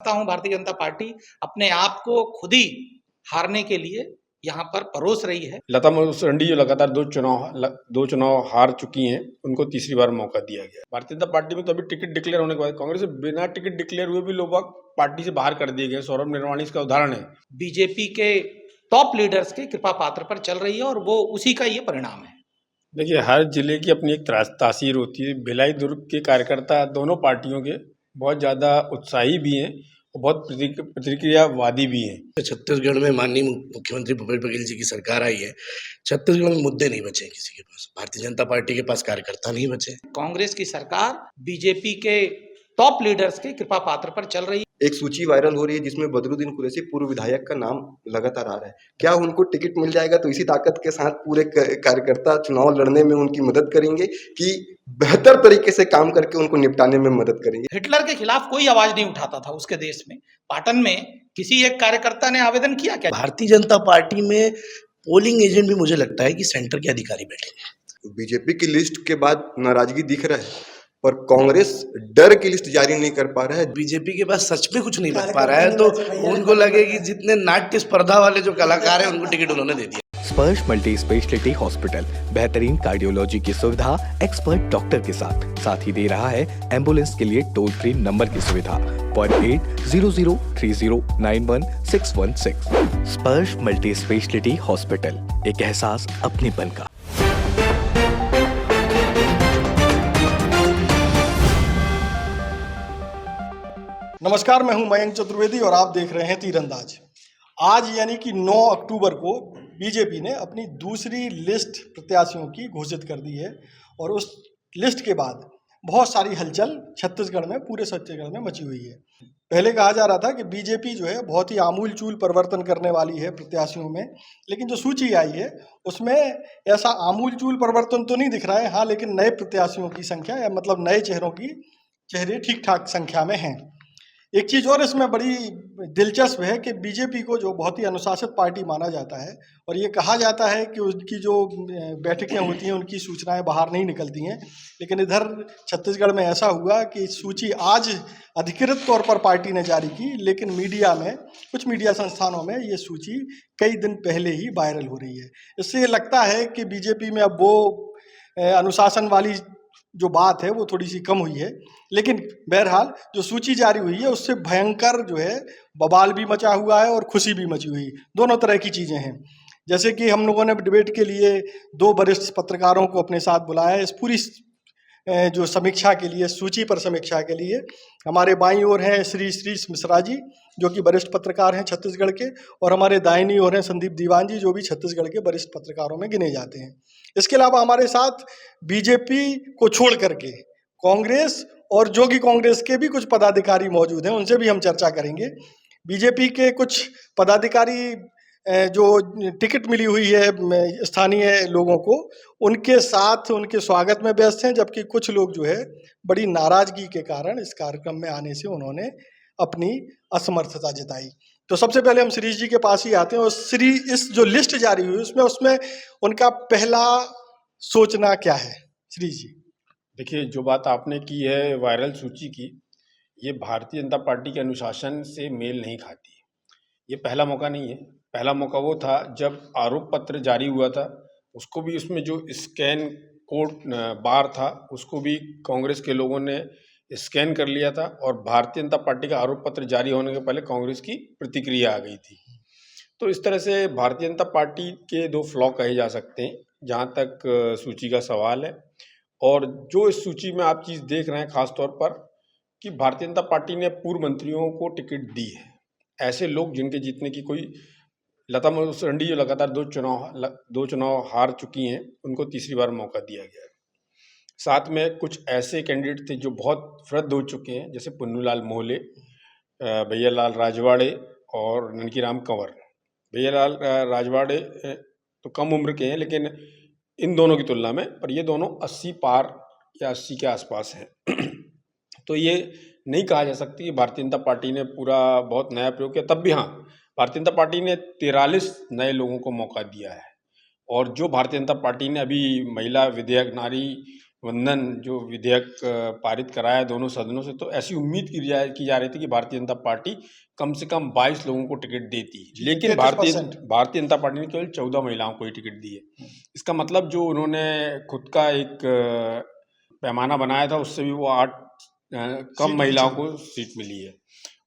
समझता हूँ भारतीय जनता पार्टी अपने आप को खुद ही हारने के लिए यहाँ पर परोस रही है। लता मंगेशकर जो लगातार दो चुनाव हार चुकी हैं, उनको तीसरी बार मौका दिया गया। भारतीय जनता पार्टी में तो अभी टिकट डिक्लेयर होने के बाद कांग्रेस से बिना टिकट डिक्लेयर हुए भी लोग पार्टी से बाहर कर दिए गए। सौरभ निर्वाणी इसका उदाहरण है। बीजेपी के टॉप लीडर्स के कृपा पात्र पर चल रही है और वो उसी का ये परिणाम है। देखिए, हर जिले की अपनी एक तासीर होती है। भिलाई दुर्ग के कार्यकर्ता दोनों पार्टियों के बहुत ज़्यादा उत्साही भी हैं और बहुत प्रतिक्रियावादी भी हैं। छत्तीसगढ़ में माननीय मुख्यमंत्री भूपेश बघेल जी की सरकार आई है, छत्तीसगढ़ में मुद्दे नहीं बचे किसी के पास, भारतीय जनता पार्टी के पास कार्यकर्ता नहीं बचे। कांग्रेस की सरकार बीजेपी के टॉप लीडर्स के कृपा पात्र पर चल रही है। एक सूची वायरल हो रही है जिसमें बदरुद्दीन कुरैशी पूर्व विधायक का नाम लगातार आ रहा है। क्या उनको टिकट मिल जाएगा तो इसी ताकत के साथ पूरे कार्यकर्ता चुनाव लड़ने में उनकी मदद करेंगे कि बेहतर तरीके से काम करके उनको निपटाने में मदद करेंगे? हिटलर के खिलाफ कोई आवाज नहीं उठाता था उसके देश में। पाटन में किसी एक कार्यकर्ता ने आवेदन किया क्या? भारतीय जनता पार्टी में पोलिंग एजेंट भी मुझे लगता है कि सेंटर के अधिकारी बैठेंगे। बीजेपी की लिस्ट के बाद नाराजगी दिख रहा है, पर कांग्रेस डर की लिस्ट जारी नहीं कर पा रहा है। बीजेपी के पास सच में कुछ नहीं बच पा रहा है, तो उनको लगे कि जितने नाट्य स्पर्धा वाले जो कलाकार हैं उनको टिकट उन्होंने दे दिया। स्पर्श मल्टी स्पेशलिटी हॉस्पिटल बेहतरीन कार्डियोलॉजी की सुविधा एक्सपर्ट डॉक्टर के साथ ही दे रहा है एम्बुलेंस के लिए टोल फ्री नंबर की सुविधा 08003091616। स्पर्श मल्टी स्पेशलिटी हॉस्पिटल, एक एहसास अपनेपन का। नमस्कार, मैं हूं मयंक चतुर्वेदी और आप देख रहे हैं तीरंदाज। आज यानी कि 9 अक्टूबर को बीजेपी ने अपनी दूसरी लिस्ट प्रत्याशियों की घोषित कर दी है और उस लिस्ट के बाद बहुत सारी हलचल छत्तीसगढ़ में, पूरे छत्तीसगढ़ में मची हुई है। पहले कहा जा रहा था कि बीजेपी जो है बहुत ही आमूल चूल परिवर्तन करने वाली है प्रत्याशियों में, लेकिन जो सूची आई है उसमें ऐसा आमूल चूल परिवर्तन तो नहीं दिख रहा है। हाँ, लेकिन नए प्रत्याशियों की संख्या या मतलब नए चेहरे ठीक ठाक संख्या में हैं। एक चीज़ और इसमें बड़ी दिलचस्प है कि बीजेपी को जो बहुत ही अनुशासित पार्टी माना जाता है और ये कहा जाता है कि उनकी जो बैठकें होती हैं उनकी सूचनाएं बाहर नहीं निकलती हैं, लेकिन इधर छत्तीसगढ़ में ऐसा हुआ कि सूची आज अधिकृत तौर पर पार्टी ने जारी की, लेकिन मीडिया में, कुछ मीडिया संस्थानों में ये सूची कई दिन पहले ही वायरल हो रही है। इससे लगता है कि बीजेपी में अब वो अनुशासन वाली जो बात है वो थोड़ी सी कम हुई है। लेकिन बहरहाल जो सूची जारी हुई है उससे भयंकर जो है बवाल भी मचा हुआ है और खुशी भी मची हुई, दोनों तरह की चीज़ें हैं। जैसे कि हम लोगों ने डिबेट के लिए 2 वरिष्ठ पत्रकारों को अपने साथ बुलाया है इस पूरी जो समीक्षा के लिए, सूची पर समीक्षा के लिए। हमारे बाईं ओर हैं श्री मिश्रा जी, जो कि वरिष्ठ पत्रकार हैं छत्तीसगढ़ के, और हमारे दाहिनी ओर हैं संदीप दीवान जी, जो भी छत्तीसगढ़ के वरिष्ठ पत्रकारों में गिने जाते हैं। इसके अलावा हमारे साथ बीजेपी को छोड़ करके कांग्रेस और जो कि कांग्रेस के भी कुछ पदाधिकारी मौजूद हैं, उनसे भी हम चर्चा करेंगे। बीजेपी के कुछ पदाधिकारी जो टिकट मिली हुई है स्थानीय लोगों को, उनके साथ उनके स्वागत में व्यस्त हैं, जबकि कुछ लोग जो है बड़ी नाराजगी के कारण इस कार्यक्रम में आने से उन्होंने अपनी असमर्थता जताई। तो सबसे पहले हम श्री जी के पास ही आते हैं और श्री, इस जो लिस्ट जारी हुई उसमें उनका पहला सोचना क्या है? श्री जी, देखिए, जो बात आपने की है वायरल सूची की, ये भारतीय जनता पार्टी के अनुशासन से मेल नहीं खाती। ये पहला मौका नहीं है। पहला मौका वो था जब आरोप पत्र जारी हुआ था, उसको भी उसमें जो स्कैन कोड बार था उसको भी कांग्रेस के लोगों ने स्कैन कर लिया था और भारतीय जनता पार्टी का आरोप पत्र जारी होने के पहले कांग्रेस की प्रतिक्रिया आ गई थी। तो इस तरह से भारतीय जनता पार्टी के 2 फ्लॉ कहे जा सकते हैं जहाँ तक सूची का सवाल है। और जो इस सूची में आप चीज़ देख रहे हैं खास तौर पर कि भारतीय जनता पार्टी ने पूर्व मंत्रियों को टिकट दी है। ऐसे लोग जिनके जीतने की कोई, लता मंगेशकर जो लगातार दो चुनाव हार चुकी हैं, उनको तीसरी बार मौका दिया गया है। साथ में कुछ ऐसे कैंडिडेट थे जो बहुत वृद्ध हो चुके हैं, जैसे पुन्नूलाल मोहले, भैयालाल राजवाड़े और ननकीराम कंवर। भैयालाल राजवाड़े तो कम उम्र के हैं, लेकिन इन दोनों की तुलना में, पर ये दोनों 80 पार या 80 के आसपास हैं। तो ये नहीं कहा जा सकती कि भारतीय जनता पार्टी ने पूरा बहुत नया प्रयोग किया। तब भी हाँ, भारतीय जनता पार्टी ने 43 नए लोगों को मौका दिया है। और जो भारतीय जनता पार्टी ने अभी महिला विधेयक, नारी गठबंधन जो विधेयक पारित कराया दोनों सदनों से, तो ऐसी उम्मीद की जा रही थी कि भारतीय जनता पार्टी कम से कम 22 लोगों को टिकट देती, लेकिन 33%। भारतीय जनता पार्टी ने केवल 14 महिलाओं को ही टिकट दी है। इसका मतलब जो उन्होंने खुद का एक पैमाना बनाया था, उससे भी वो 8 कम महिलाओं को सीट मिली है।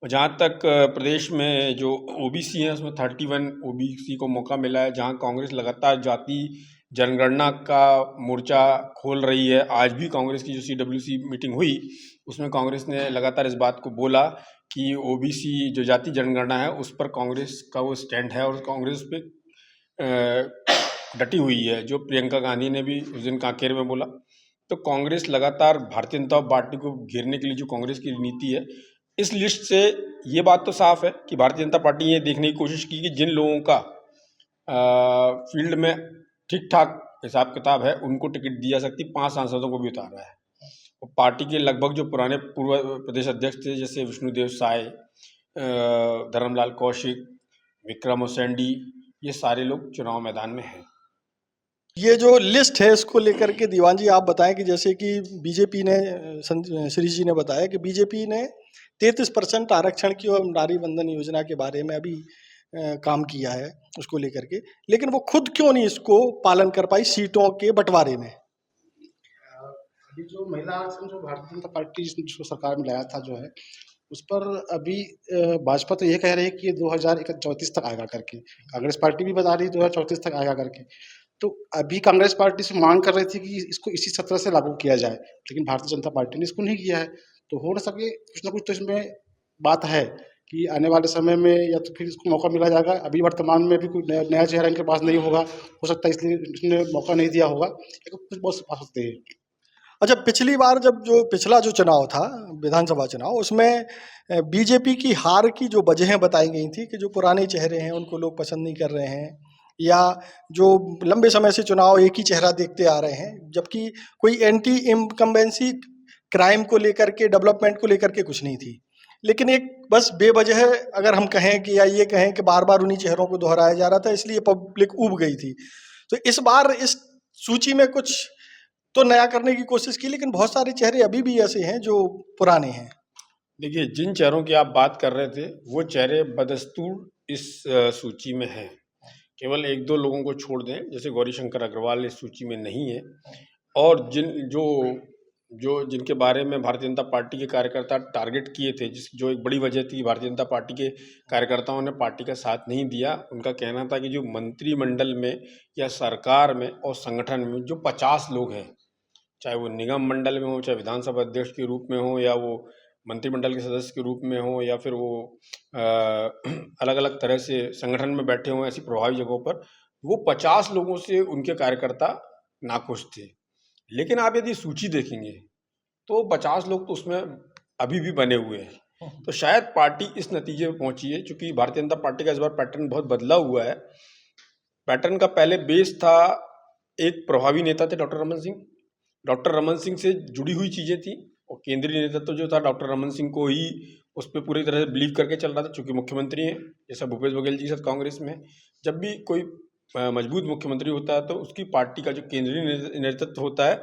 और जहाँ तक प्रदेश में जो ओबीसी हैं, उसमें 31 ओबीसी को मौका मिला है, जहाँ कांग्रेस लगातार जाति जनगणना का मोर्चा खोल रही है। आज भी कांग्रेस की जो CWC मीटिंग हुई, उसमें कांग्रेस ने लगातार इस बात को बोला कि ओबीसी जो जाति जनगणना है उस पर कांग्रेस का वो स्टैंड है और कांग्रेस पे डटी हुई है, जो प्रियंका गांधी ने भी उस दिन कांकेर में बोला। तो कांग्रेस लगातार भारतीय जनता पार्टी को घेरने के लिए जो कांग्रेस की नीति है, इस लिस्ट से ये बात तो साफ है कि भारतीय जनता पार्टी ये देखने की कोशिश की कि जिन लोगों का फील्ड में ठीक ठाक हिसाब किताब है उनको टिकट दी जा सकती। 5 सांसदों को भी उतारा है। और पार्टी के लगभग जो पुराने पूर्व प्रदेश अध्यक्ष थे, जैसे विष्णुदेव साय, धर्मलाल कौशिक, विक्रम उसेंडी, ये सारे लोग चुनाव मैदान में हैं। ये जो लिस्ट है इसको लेकर के दीवान जी आप बताएं कि जैसे कि बीजेपी ने, श्री जी ने बताया कि बीजेपी ने 33% आरक्षण की और नारी बंधन योजना के बारे में अभी काम किया है उसको लेकर के, लेकिन वो खुद क्यों नहीं इसको पालन कर पाई सीटों के बंटवारे में। अभी जो महिला आरक्षण जो भारतीय जनता पार्टी जिसको सरकार में लाया था जो है, उस पर अभी भाजपा तो ये कह रही है कि ये 2034 तक आएगा करके, कांग्रेस पार्टी भी बता रही है 2034 तक आएगा करके। तो अभी कांग्रेस पार्टी से मांग कर रही थी कि इसको इसी सत्र से लागू किया जाए, लेकिन भारतीय जनता पार्टी ने इसको नहीं किया है। तो हो न सके कुछ ना कुछ तो इसमें बात है कि आने वाले समय में या तो फिर इसको मौका मिला जाएगा। अभी वर्तमान में भी कोई नया चेहरा इनके पास नहीं होगा, हो सकता है इसलिए इसने मौका नहीं दिया होगा, कुछ बहुत पा सकते हैं। अच्छा, पिछली बार जब जो पिछला जो चुनाव था विधानसभा चुनाव, उसमें बीजेपी की हार की जो वजहें बताई गई थी कि जो पुराने चेहरे हैं उनको लोग पसंद नहीं कर रहे हैं, या जो लंबे समय से चुनाव एक ही चेहरा देखते आ रहे हैं, जबकि कोई एंटी इनकम्बेंसी क्राइम को लेकर के, डेवलपमेंट को लेकर के कुछ नहीं थी। लेकिन एक बस बेवजह अगर हम कहें कि, या ये कहें कि बार बार उन्हीं चेहरों को दोहराया जा रहा था, इसलिए पब्लिक ऊब गई थी। तो इस बार इस सूची में कुछ तो नया करने की कोशिश की, लेकिन बहुत सारे चेहरे अभी भी ऐसे हैं जो पुराने हैं। देखिए, जिन चेहरों की आप बात कर रहे थे वो चेहरे बदस्तूर इस सूची में हैं। केवल 1-2 लोगों को छोड़ दें, जैसे गौरीशंकर अग्रवाल इस सूची में नहीं है, और जिनके बारे में भारतीय जनता पार्टी के कार्यकर्ता टारगेट किए थे, जो एक बड़ी वजह थी, भारतीय जनता पार्टी के कार्यकर्ताओं ने पार्टी का साथ नहीं दिया। उनका कहना था कि जो मंत्रिमंडल में या सरकार में और संगठन में जो 50 लोग हैं, चाहे वो निगम मंडल में हो, चाहे विधानसभा अध्यक्ष के रूप में हो, या वो मंत्रिमंडल के सदस्य के रूप में हो, या फिर वो अलग अलग तरह से संगठन में बैठे हों ऐसी प्रभावी जगहों पर, वो 50 लोगों से उनके कार्यकर्ता नाखुश थे। लेकिन आप यदि सूची देखेंगे तो 50 लोग तो उसमें अभी भी बने हुए हैं। तो शायद पार्टी इस नतीजे में पहुंची है, क्योंकि भारतीय जनता पार्टी का इस बार पैटर्न बहुत बदला हुआ है। पैटर्न का पहले बेस था, एक प्रभावी नेता थे डॉक्टर रमन सिंह। डॉक्टर रमन सिंह से जुड़ी हुई चीज़ें थी, और केंद्रीय नेतृत्व जो था डॉक्टर रमन सिंह को ही उस पर पूरी तरह से बिलीव करके चल रहा था, चूँकि मुख्यमंत्री हैं। जैसा भूपेश बघेल जी के साथ कांग्रेस में जब भी कोई मजबूत मुख्यमंत्री होता है तो उसकी पार्टी का जो केंद्रीय नेतृत्व होता है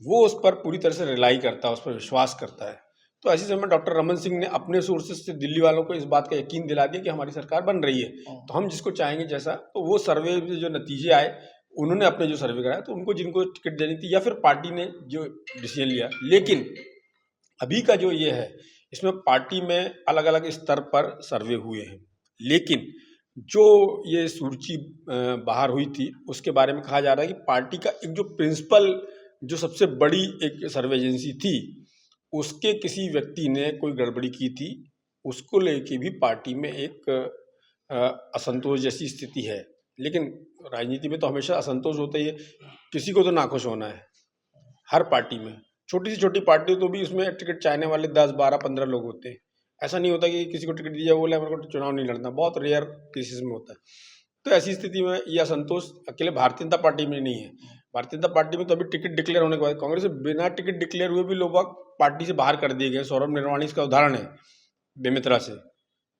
वो उस पर पूरी तरह से रिलाई करता है, उस पर विश्वास करता है। तो ऐसे समय डॉक्टर रमन सिंह ने अपने सोर्सेज से दिल्ली वालों को इस बात का यकीन दिला दिया कि हमारी सरकार बन रही है, तो हम जिसको चाहेंगे जैसा। तो वो सर्वे में जो नतीजे आए, उन्होंने अपने जो सर्वे कराया तो उनको जिनको टिकट देनी थी, या फिर पार्टी ने जो डिसीजन लिया। लेकिन अभी का जो ये है, इसमें पार्टी में अलग अलग स्तर पर सर्वे हुए हैं, लेकिन जो ये सूची बाहर हुई थी उसके बारे में कहा जा रहा है कि पार्टी का एक जो प्रिंसिपल, जो सबसे बड़ी एक सर्वे एजेंसी थी, उसके किसी व्यक्ति ने कोई गड़बड़ी की थी, उसको लेके भी पार्टी में एक असंतोष जैसी स्थिति है। लेकिन राजनीति में तो हमेशा असंतोष होता ही है, किसी को तो नाखुश होना है हर पार्टी में। छोटी से छोटी पार्टी तो भी उसमें टिकट चाहने वाले 10, 12, 15 लोग होते हैं। ऐसा नहीं होता कि किसी को टिकट दिया बोले हमारे को चुनाव नहीं लड़ना, बहुत रेयर केसेस में होता है। तो ऐसी स्थिति में यह असंतोष अकेले भारतीय जनता पार्टी में नहीं है। भारतीय जनता पार्टी में तो अभी टिकट डिक्लेयर होने के बाद कांग्रेस से बिना टिकट डिक्लेयर हुए भी लोग पार्टी से बाहर कर दिए गए। सौरभ निर्वाणी इसका उदाहरण है, बेमित्रा से।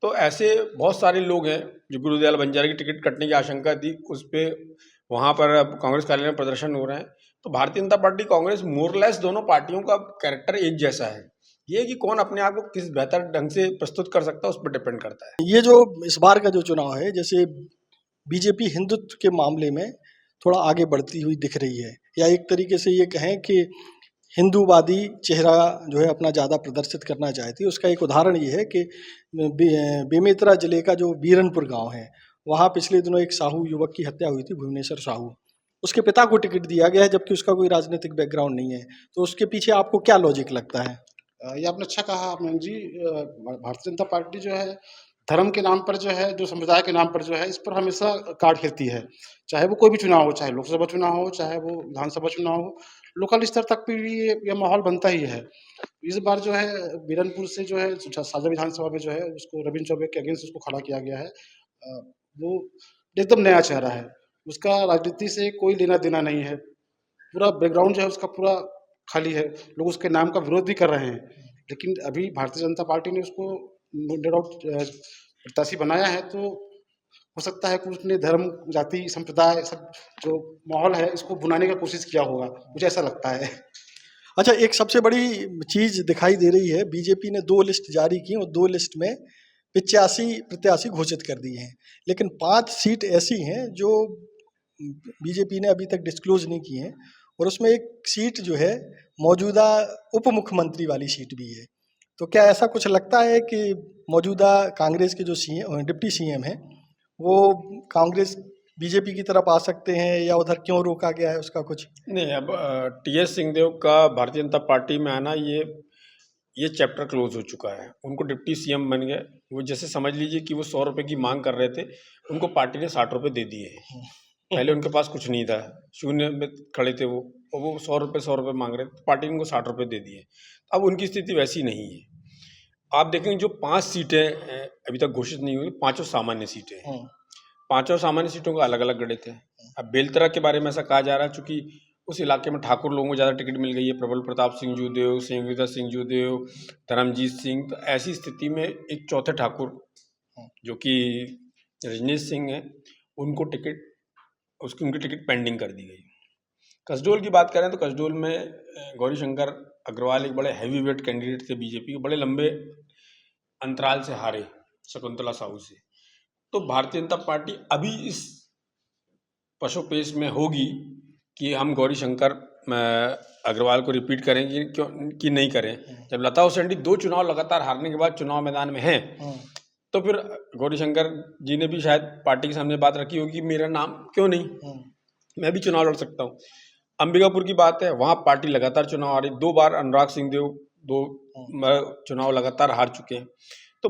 तो ऐसे बहुत सारे लोग हैं जो गुरुदयाल बंजारे की टिकट कटने की आशंका थी, उस पर वहाँ पर कांग्रेस कार्यालय में प्रदर्शन हो रहे हैं। तो भारतीय जनता पार्टी कांग्रेस मोरलेस दोनों पार्टियों का कैरेक्टर एक जैसा है। ये कि कौन अपने आप को किस बेहतर ढंग से प्रस्तुत कर सकता है उस पर डिपेंड करता है। ये जो इस बार का जो चुनाव है, जैसे बीजेपी हिंदुत्व के मामले में थोड़ा आगे बढ़ती हुई दिख रही है, या एक तरीके से ये कहें कि हिंदूवादी चेहरा जो है अपना ज़्यादा प्रदर्शित करना चाहती है। उसका एक उदाहरण ये है कि बेमेतरा जिले का जो बीरनपुर गांव है, वहाँ पिछले दिनों एक साहू युवक की हत्या हुई थी, भुवनेश्वर साहू। उसके पिता को टिकट दिया गया है, जबकि उसका कोई राजनीतिक बैकग्राउंड नहीं है। तो उसके पीछे आपको क्या लॉजिक लगता है? ये आपने अच्छा कहा मयंक जी। भारतीय जनता पार्टी जो है धर्म के नाम पर जो है, जो समुदाय के नाम पर जो है, इस पर हमेशा कार्ड खेलती है। चाहे वो कोई भी चुनाव हो, चाहे लोकसभा चुनाव हो, चाहे वो विधानसभा चुनाव हो, लोकल स्तर तक भी ये माहौल बनता ही है। इस बार जो है बीरनपुर से जो है साजा विधानसभा में जो है उसको रविंद्र चौबे के अगेंस्ट उसको खड़ा किया गया है। वो एकदम नया चेहरा है, उसका राजनीति से कोई लेना देना नहीं है। पूरा बैकग्राउंड जो है उसका पूरा खाली है। लोग उसके नाम का विरोध भी कर रहे हैं, लेकिन अभी भारतीय जनता पार्टी ने उसको नो डाउट प्रत्याशी बनाया है। तो हो सकता है कि उसने धर्म, जाति, संप्रदाय, सब जो माहौल है इसको भुनाने का कोशिश किया होगा, मुझे ऐसा लगता है। अच्छा, एक सबसे बड़ी चीज़ दिखाई दे रही है, बीजेपी ने 2 लिस्ट जारी की और 2 लिस्ट में 85 प्रत्याशी घोषित कर दिए हैं, लेकिन 5 सीट ऐसी हैं जो बीजेपी ने अभी तक डिस्क्लोज नहीं की हैं, और उसमें एक सीट जो है मौजूदा उप मुख्यमंत्री वाली सीट भी है। तो क्या ऐसा कुछ लगता है कि मौजूदा कांग्रेस के जो डिप्टी सीएम हैं वो कांग्रेस बीजेपी की तरफ आ सकते हैं, या उधर क्यों रोका गया है उसका कुछ? नहीं, अब टी.एस. सिंहदेव का भारतीय जनता पार्टी में आना ये चैप्टर क्लोज हो चुका है। उनको डिप्टी सीएम बन गए। वो जैसे समझ लीजिए कि वो 100 रुपये की मांग कर रहे थे, उनको पार्टी ने 60 रुपये दे दिए। पहले उनके पास कुछ नहीं था, शून्य में खड़े थे वो, और वो 100 रुपये मांग रहे थे, पार्टी ने उनको 60 रुपये दे दिए। अब उनकी स्थिति वैसी नहीं है। आप देखेंगे जो 5 सीटें अभी तक घोषित नहीं हुई, 5 सामान्य सीटें हैं। 5 सामान्य सीटों का अलग अलग गढ़े थे। अब बेलतरा के बारे में ऐसा कहा जा रहा है, चूंकि उस इलाके में ठाकुर लोगों को ज़्यादा टिकट मिल गई है, प्रबल प्रताप सिंह जूदेव, संयोगिता सिंह जूदेव, धर्मजीत सिंह। तो ऐसी स्थिति में एक चौथे ठाकुर जो कि रजनीश सिंह हैं, उनको उनकी टिकट पेंडिंग कर दी गई। कसडोल की बात करें तो कसडोल में गौरीशंकर अग्रवाल एक बड़े हैवी वेट कैंडिडेट थे बीजेपी के, बड़े लंबे अंतराल से हारे शकुंतला साहू से। तो भारतीय जनता पार्टी अभी इस पशुपेश में होगी कि हम गौरीशंकर अग्रवाल को रिपीट करेंगे क्यों कि नहीं करें। जब लता हुसैन 2 चुनाव लगातार हारने के बाद चुनाव मैदान में हैं, तो फिर गौरीशंकर जी ने भी शायद पार्टी के सामने बात रखी होगी कि मेरा नाम क्यों नहीं, मैं भी चुनाव लड़ सकता हूँ। अंबिकापुर की बात है, वहाँ पार्टी लगातार चुनाव हारी, 2 बार अनुराग सिंहदेव 2 चुनाव लगातार हार चुके हैं। तो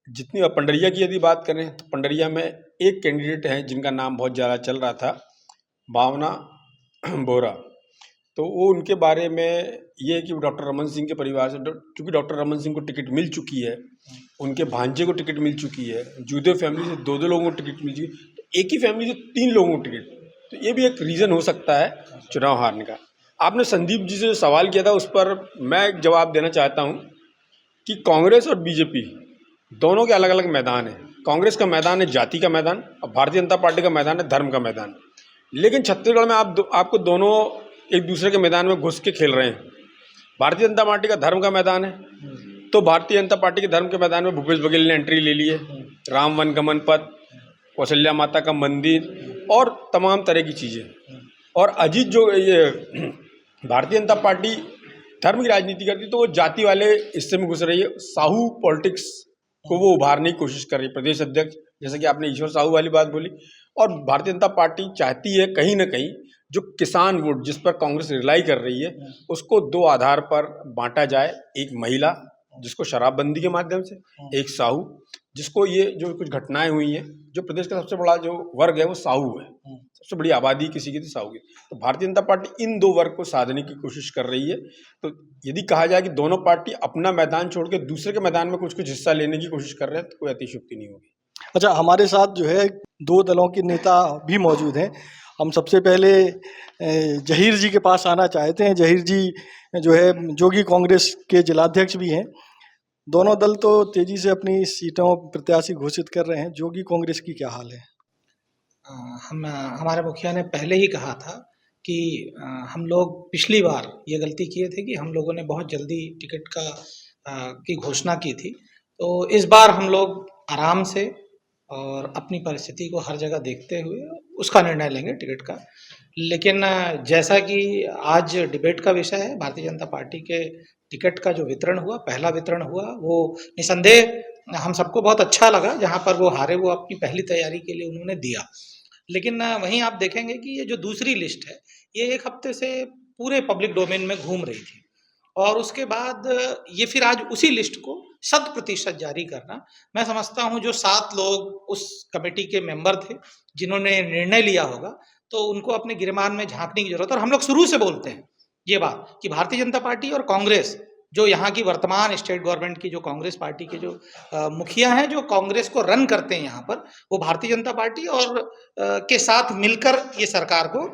जितनी पंडरिया की यदि बात करें तो पंडरिया में एक कैंडिडेट है जिनका नाम बहुत ज़्यादा चल रहा था, भावना बोरा। तो वो उनके बारे में ये है कि डॉक्टर रमन सिंह के परिवार से, चूँकि डॉक्टर रमन सिंह को टिकट मिल चुकी है, उनके भांजे को टिकट मिल चुकी है, जूदेव फैमिली से 2 लोगों को टिकट मिल चुकी है, तो एक ही फैमिली से 3 लोगों को टिकट, तो ये भी एक रीज़न हो सकता है चुनाव हारने का। आपने संदीप जी से जो सवाल किया था उस पर मैं एक जवाब देना चाहता हूँ कि कांग्रेस और बीजेपी दोनों के अलग अलग मैदान हैं। कांग्रेस का मैदान है जाति का मैदान, और भारतीय जनता पार्टी का मैदान है धर्म का मैदान। लेकिन छत्तीसगढ़ में आपको दोनों एक दूसरे के मैदान में घुस के खेल रहे हैं। भारतीय जनता पार्टी का धर्म का मैदान है, तो भारतीय जनता पार्टी के धर्म के मैदान में भूपेश बघेल ने एंट्री ले ली है। राम वन गमन पथ, कौशल्या माता का मंदिर और तमाम तरह की चीज़ें। और अजीत जो ये भारतीय जनता पार्टी धर्म की राजनीति करती, तो वो जाति वाले हिस्से में घुस रही है। साहू पॉलिटिक्स को वो उभारने की कोशिश कर रही है। प्रदेश अध्यक्ष, जैसे कि आपने ईश्वर साहू वाली बात बोली, और भारतीय जनता पार्टी चाहती है कहीं ना कहीं जो किसान वोट जिस पर कांग्रेस रिलाई कर रही है उसको 2 आधार पर बांटा जाए। एक महिला जिसको शराबबंदी के माध्यम से, एक साहू जिसको ये जो कुछ घटनाएं हुई हैं, जो प्रदेश का सबसे बड़ा जो वर्ग है वो साहू है, सबसे बड़ी आबादी किसी की थी साहू की। तो भारतीय जनता पार्टी इन 2 वर्ग को साधने की कोशिश कर रही है। तो यदि कहा जाए कि दोनों पार्टी अपना मैदान छोड़ के दूसरे के मैदान में कुछ हिस्सा लेने की कोशिश कर रहे हैं, तो कोई अतिशयोक्ति नहीं होगी। अच्छा, हमारे साथ जो है 2 दलों के नेता भी मौजूद हैं। हम सबसे पहले जहीर जी के पास आना चाहते हैं। जहीर जी जो है जोगी कांग्रेस के जिलाध्यक्ष भी हैं। दोनों दल तो तेजी से अपनी सीटों प्रत्याशी घोषित कर रहे हैं, जोगी कांग्रेस की क्या हाल है? हमारे मुखिया ने पहले ही कहा था कि हम लोग पिछली बार ये गलती किए थे कि हम लोगों ने बहुत जल्दी टिकट की घोषणा की थी। तो इस बार हम लोग आराम से और अपनी परिस्थिति को हर जगह देखते हुए उसका निर्णय लेंगे टिकट का। लेकिन जैसा कि आज डिबेट का विषय है, भारतीय जनता पार्टी के टिकट का जो वितरण हुआ, पहला वितरण हुआ, वो निसंदेह हम सबको बहुत अच्छा लगा। जहाँ पर वो हारे, वो अपनी पहली तैयारी के लिए उन्होंने दिया। लेकिन वहीं आप देखेंगे कि ये जो दूसरी लिस्ट है, ये 1 हफ्ते से पूरे पब्लिक डोमेन में घूम रही थी और उसके बाद ये फिर आज उसी लिस्ट को 100% जारी करना, मैं समझता हूँ जो 7 लोग उस कमेटी के मेंबर थे, जिन्होंने निर्णय लिया होगा, तो उनको अपने गिरबान में झाँकने की ज़रूरत है। और हम लोग शुरू से बोलते हैं ये बात कि भारतीय जनता पार्टी और कांग्रेस, जो यहाँ की वर्तमान स्टेट गवर्नमेंट की जो कांग्रेस पार्टी के जो मुखिया हैं, जो कांग्रेस को रन करते हैं यहाँ पर, वो भारतीय जनता पार्टी और के साथ मिलकर ये सरकार को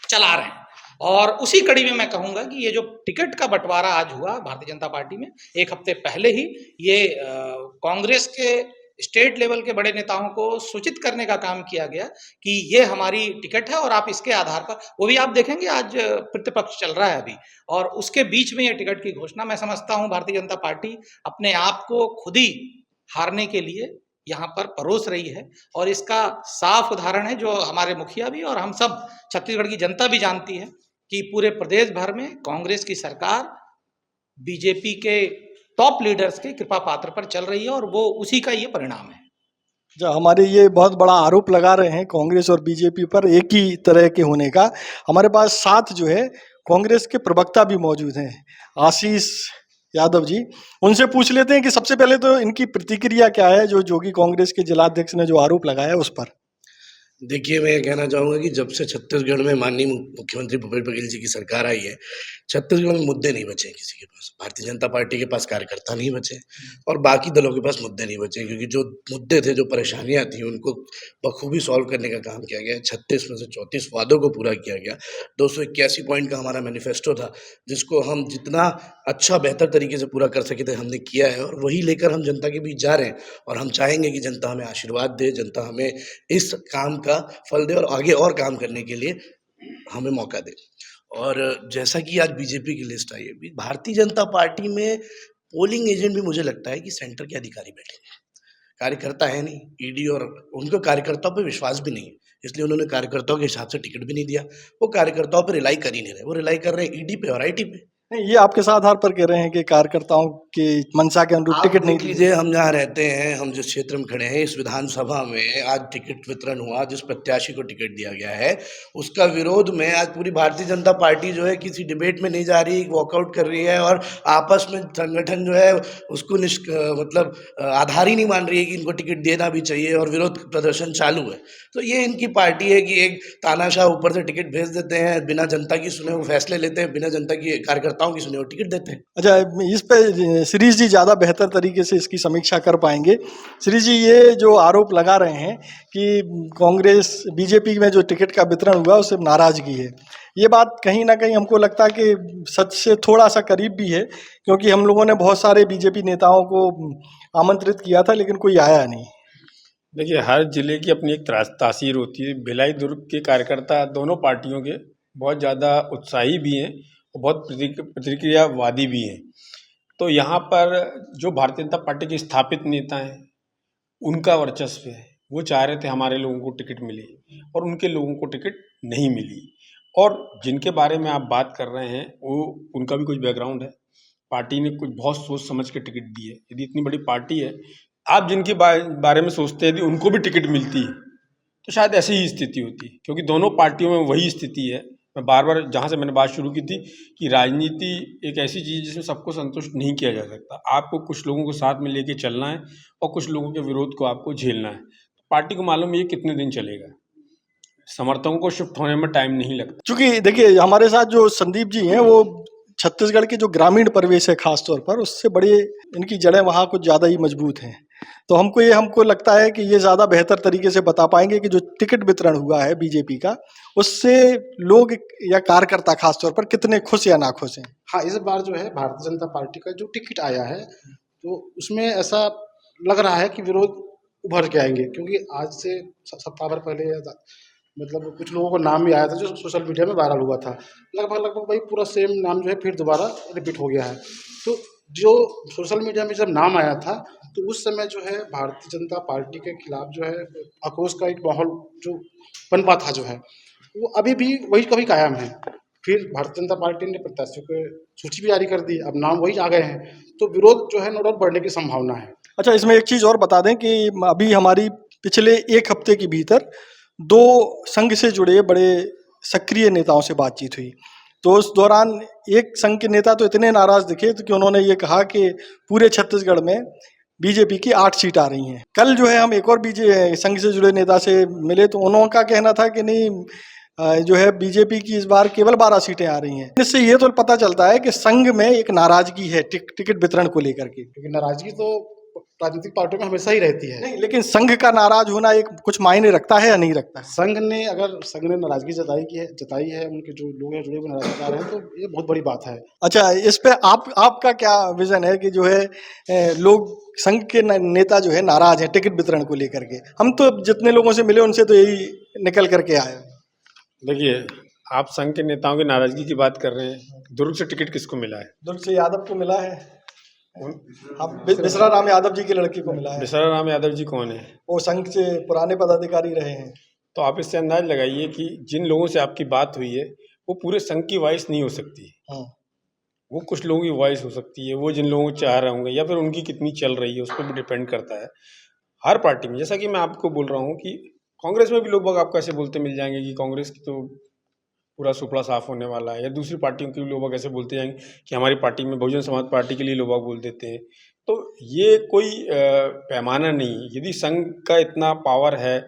चला रहे हैं। और उसी कड़ी में मैं कहूँगा कि ये जो टिकट का बंटवारा आज हुआ भारतीय जनता पार्टी में, 1 हफ्ते पहले ही ये कांग्रेस के स्टेट लेवल के बड़े नेताओं को सूचित करने का काम किया गया कि ये हमारी टिकट है और आप इसके आधार पर, वो भी आप देखेंगे आज प्रतिपक्ष चल रहा है अभी, और उसके बीच में ये टिकट की घोषणा, मैं समझता हूँ भारतीय जनता पार्टी अपने आप को खुद ही हारने के लिए यहाँ पर परोस रही है। और इसका साफ उदाहरण है जो हमारे मुखिया भी और हम सब छत्तीसगढ़ की जनता भी जानती है कि पूरे प्रदेश भर में कांग्रेस की सरकार बीजेपी के टॉप लीडर्स के कृपा पात्र पर चल रही है और वो उसी का ये परिणाम है। जो हमारे ये बहुत बड़ा आरोप लगा रहे हैं कांग्रेस और बीजेपी पर एक ही तरह के होने का, हमारे पास साथ जो है कांग्रेस के प्रवक्ता भी मौजूद हैं, आशीष यादव जी। उनसे पूछ लेते हैं कि सबसे पहले तो इनकी प्रतिक्रिया क्या है जो जोगी कांग्रेस के जिलाध्यक्ष ने जो आरोप लगाया उस पर। देखिए, मैं ये कहना चाहूँगा कि जब से छत्तीसगढ़ में माननीय मुख्यमंत्री भूपेश बघेल जी की सरकार आई है, छत्तीसगढ़ में मुद्दे नहीं बचे किसी के पास। भारतीय जनता पार्टी के पास कार्यकर्ता नहीं बचे और बाकी दलों के पास मुद्दे नहीं बचे, क्योंकि जो मुद्दे थे, जो परेशानियाँ थी, उनको बखूबी सॉल्व करने का काम किया गया। 36 में से 34 वादों को पूरा किया गया। 281 पॉइंट का हमारा मैनिफेस्टो था, जिसको हम जितना अच्छा बेहतर तरीके से पूरा कर सके थे हमने किया है, और वही लेकर हम जनता के बीच जा रहे हैं। और हम चाहेंगे कि जनता हमें आशीर्वाद दे, जनता हमें इस काम का फल दे और आगे और काम करने के लिए हमें मौका दे। और जैसा कि आज बीजेपी की लिस्ट आई है, भारतीय जनता पार्टी में पोलिंग एजेंट भी मुझे लगता है कि सेंटर के अधिकारी बैठे हैं, कार्यकर्ता है नहीं। ईडी और उनको कार्यकर्ताओं पे विश्वास भी नहीं है, इसलिए उन्होंने कार्यकर्ताओं के हिसाब से टिकट भी नहीं दिया। वो कार्यकर्ताओं पर रिलाई कर ही नहीं रहे, वो रिलाई कर रहे हैं ईडी पे और आईटी पे। नहीं, ये आप किस आधार पर कह रहे हैं कि कार्यकर्ताओं की मंशा के अनुरूप टिकट नहीं दी? लीजिए, हम जहाँ रहते हैं, हम जिस क्षेत्र में खड़े हैं, इस विधानसभा में आज टिकट वितरण हुआ। जिस प्रत्याशी को टिकट दिया गया है, उसका विरोध में आज पूरी भारतीय जनता पार्टी जो है किसी डिबेट में नहीं जा रही, वॉकआउट कर रही है और आपस में संगठन जो है उसको मतलब आधार ही नहीं मान रही है कि इनको टिकट देना भी चाहिए, और विरोध प्रदर्शन चालू है। तो ये इनकी पार्टी है कि एक तानाशाह ऊपर से टिकट भेज देते हैं, बिना जनता की सुने वो फैसले लेते हैं, बिना जनता की कार्यकर्ताओं की सुने वो टिकट देते हैं। अच्छा, इस पे श्री जी ज़्यादा बेहतर तरीके से इसकी समीक्षा कर पाएंगे। श्री जी, ये जो आरोप लगा रहे हैं कि कांग्रेस बीजेपी में जो टिकट का वितरण हुआ उससे नाराजगी है, ये बात कहीं ना कहीं हमको लगता है कि सच से थोड़ा सा करीब भी है, क्योंकि हम लोगों ने बहुत सारे बीजेपी नेताओं को आमंत्रित किया था लेकिन कोई आया नहीं। देखिए, हर जिले की अपनी एक तासीर होती है। भिलाई दुर्ग के कार्यकर्ता दोनों पार्टियों के बहुत ज़्यादा उत्साही भी हैं और बहुत प्रतिक्रियावादी भी हैं। तो यहाँ पर जो भारतीय जनता पार्टी के स्थापित नेता हैं, उनका वर्चस्व है। वो चाह रहे थे हमारे लोगों को टिकट मिले और उनके लोगों को टिकट नहीं मिली। और जिनके बारे में आप बात कर रहे हैं, वो उनका भी कुछ बैकग्राउंड है। पार्टी ने कुछ बहुत सोच समझ के टिकट दी है। यदि इतनी बड़ी पार्टी है, आप जिनके बारे में सोचते हैं यदि उनको भी टिकट मिलती है तो शायद ऐसी ही स्थिति होती, क्योंकि दोनों पार्टियों में वही स्थिति है। मैं बार बार जहाँ से मैंने बात शुरू की थी कि राजनीति एक ऐसी चीज़ जिसमें सबको संतुष्ट नहीं किया जा सकता। आपको कुछ लोगों को साथ में लेके चलना है और कुछ लोगों के विरोध को आपको झेलना है। पार्टी को मालूम है ये कितने दिन चलेगा, समर्थकों को शिफ्ट होने में टाइम नहीं लगता। चूँकि देखिए, हमारे साथ जो संदीप जी हैं वो छत्तीसगढ़ के जो ग्रामीण परिवेश है खासतौर पर, उससे बड़े इनकी जड़ें वहाँ कुछ ज़्यादा ही मजबूत हैं। तो हमको लगता है कि ये ज़्यादा बेहतर तरीके से बता पाएंगे कि जो टिकट वितरण हुआ है बीजेपी का, उससे लोग या कार्यकर्ता खासतौर पर कितने खुश या नाखुश हैं। हाँ, इस बार जो है भारतीय जनता पार्टी का जो टिकट आया है, तो उसमें ऐसा लग रहा है कि विरोध उभर के आएंगे, क्योंकि आज से सप्ताह भर पहले मतलब कुछ लोगों का नाम भी आया था जो सोशल मीडिया में वायरल हुआ था, लगभग लगभग वही पूरा सेम नाम जो है फिर दोबारा रिपीट हो गया है। तो जो सोशल मीडिया में जब नाम आया था तो उस समय जो है भारतीय जनता पार्टी के खिलाफ जो है आक्रोश का एक माहौल जो पनपा था जो है वो अभी भी वही कभी कायम है। फिर भारतीय जनता पार्टी ने प्रत्याशियों की सूची भी जारी कर दी, अब नाम वही आ गए हैं, तो विरोध जो है नो डाउट बढ़ने की संभावना है। अच्छा, इसमें एक चीज़ और बता दें कि अभी हमारी पिछले 1 हफ्ते के भीतर 2 संघ से जुड़े बड़े सक्रिय नेताओं से बातचीत हुई। तो उस दौरान एक संघ के नेता तो इतने नाराज़ दिखे कि उन्होंने ये कहा कि पूरे छत्तीसगढ़ में बीजेपी की 8 सीट आ रही हैं। कल जो है हम एक और संघ से जुड़े नेता से मिले तो उनका कहना था कि नहीं, जो है बीजेपी की इस बार केवल 12 सीटें आ रही हैं। इससे ये तो पता चलता है कि संघ में एक नाराजगी है टिकट वितरण को लेकर के। क्योंकि नाराजगी तो राजनीतिक पार्टियों में हमेशा ही रहती है। नहीं, लेकिन संघ का नाराज होना एक कुछ मायने रखता है या नहीं रखता है? संघ ने नाराजगी जताई है, उनके जो लोग हैं जुड़े हुए नाराज जता रहे हैं, तो ये बहुत बड़ी बात है। अच्छा, इस पे आपका क्या विजन है कि जो है लोग संघ के नेता जो है नाराज है टिकट वितरण को लेकर के? हम तो जितने लोगों से मिले उनसे तो यही निकल करके आए। देखिए, आप संघ के नेताओं की नाराजगी की बात कर रहे हैं। दुर्ग से टिकट किसको मिला है? दुर्ग से यादव को मिला है, बिसरा राम यादव जी के लड़के को मिला है। बिसरा राम यादव जी कौन है? वो संघ से पुराने पदाधिकारी रहे हैं। तो आप इससे अंदाज लगाइए कि जिन लोगों से आपकी बात हुई है वो पूरे संघ की वॉइस नहीं हो सकती। हाँ। वो कुछ लोगों की वॉइस हो सकती है, वो जिन लोगों को चाह रहे होंगे या फिर उनकी कितनी चल रही है उस पर भी डिपेंड करता है। हर पार्टी में, जैसा कि मैं आपको बोल रहा हूँ कि कांग्रेस में भी लोग बाग आपको ऐसे बोलते मिल जाएंगे कि कांग्रेस की तो पूरा सुपड़ा साफ होने वाला है, या दूसरी पार्टियों के भी लोग बाग ऐसे बोलते जाएंगे कि हमारी पार्टी में बहुजन समाज पार्टी के लिए लोग बाग बोल देते हैं। तो ये कोई पैमाना नहीं है। यदि संघ का इतना पावर है,